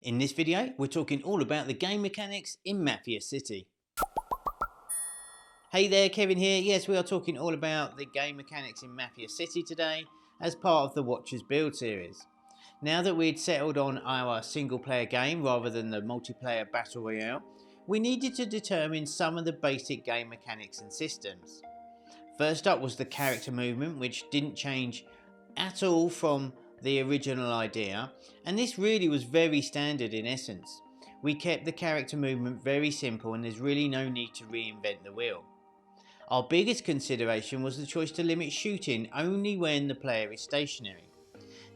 In this video, we're talking all about the game mechanics in Mafia City. Hey there, Kevin here. Yes, we are talking all about the game mechanics in Mafia City today as part of the Watchers build series. Now that we'd settled on our single player game rather than the multiplayer battle royale, we needed to determine some of the basic game mechanics and systems. First up was the character movement, which didn't change at all from the original idea, and this really was very standard in essence. We kept the character movement very simple and there's really no need to reinvent the wheel. Our biggest consideration was the choice to limit shooting only when the player is stationary.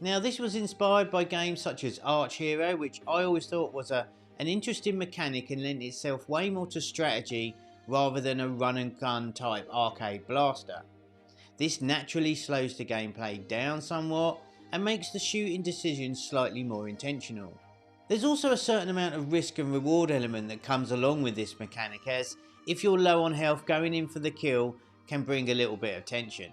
Now this was inspired by games such as Archero, which I always thought was an interesting mechanic and lent itself way more to strategy rather than a run and gun type arcade blaster. This naturally slows the gameplay down somewhat and makes the shooting decisions slightly more intentional. There's also a certain amount of risk and reward element that comes along with this mechanic, as if you're low on health, going in for the kill can bring a little bit of tension.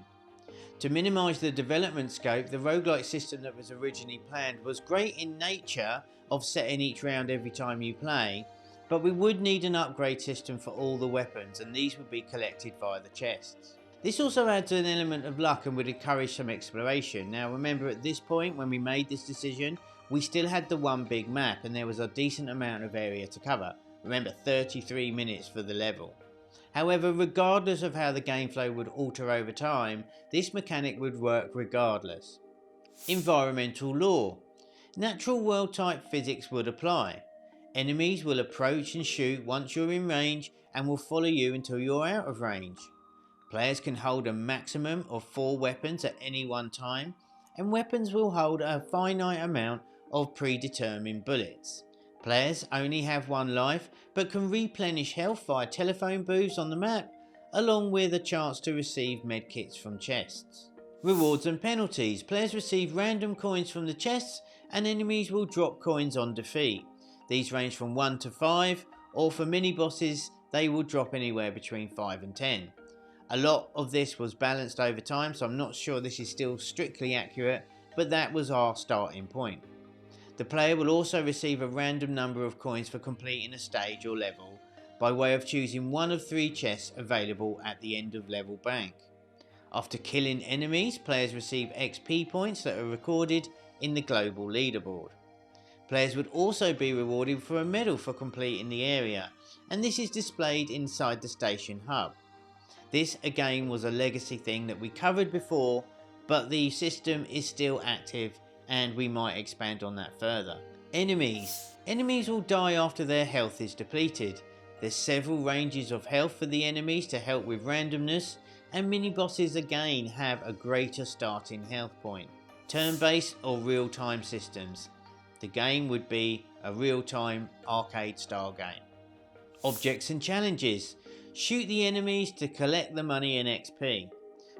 To minimise the development scope, the roguelike system that was originally planned was great in nature of setting each round every time you play, but we would need an upgrade system for all the weapons, and these would be collected via the chests. This also adds an element of luck and would encourage some exploration. Now remember, at this point when we made this decision, we still had the one big map and there was a decent amount of area to cover. Remember, 33 minutes for the level. However, regardless of how the game flow would alter over time, this mechanic would work regardless. Environmental law. Natural world type physics would apply. Enemies will approach and shoot once you're in range and will follow you until you're out of range. Players can hold a maximum of 4 weapons at any one time, and weapons will hold a finite amount of predetermined bullets. Players only have 1 life, but can replenish health via telephone booths on the map, along with a chance to receive medkits from chests. Rewards and penalties. Players receive random coins from the chests, and enemies will drop coins on defeat. These range from 1 to 5, or for mini bosses they will drop anywhere between 5 and 10. A lot of this was balanced over time, so I'm not sure this is still strictly accurate, but that was our starting point. The player will also receive a random number of coins for completing a stage or level by way of choosing one of 3 chests available at the end of level bank. After killing enemies, players receive XP points that are recorded in the global leaderboard. Players would also be rewarded for a medal for completing the area, and this is displayed inside the station hub. This again was a legacy thing that we covered before, but the system is still active and we might expand on that further. Enemies. Enemies will die after their health is depleted. There's several ranges of health for the enemies to help with randomness, and mini bosses again have a greater starting health point. Turn-based or real-time systems. The game would be a real-time arcade style game. Objects and challenges. Shoot the enemies to collect the money and XP.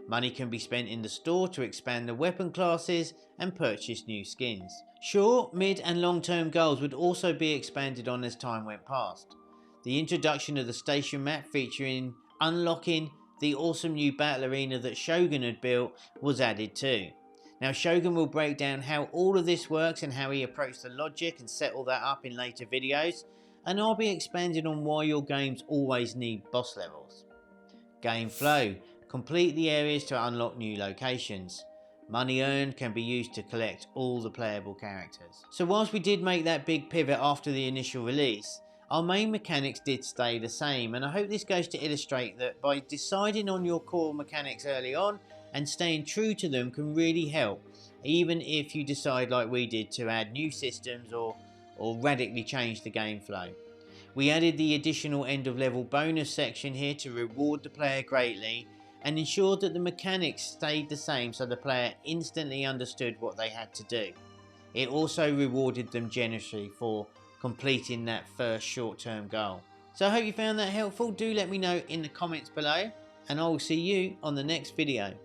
Money can be spent in the store to expand the weapon classes and purchase new skins. Short, mid and long term goals would also be expanded on as time went past. The introduction of the station map featuring unlocking the awesome new battle arena that Shogun had built was added too. Now Shogun will break down how all of this works and how he approached the logic and set all that up in later videos, and I'll be expanding on why your games always need boss levels. Game flow. Complete the areas to unlock new locations. Money earned can be used to collect all the playable characters. So whilst we did make that big pivot after the initial release, our main mechanics did stay the same, and I hope this goes to illustrate that by deciding on your core mechanics early on and staying true to them can really help, even if you decide like we did to add new systems or radically change the game flow. We added the additional end of level bonus section here to reward the player greatly and ensured that the mechanics stayed the same so the player instantly understood what they had to do. It also rewarded them generously for completing that first short-term goal. So I hope you found that helpful. Do let me know in the comments below, and I will see you on the next video.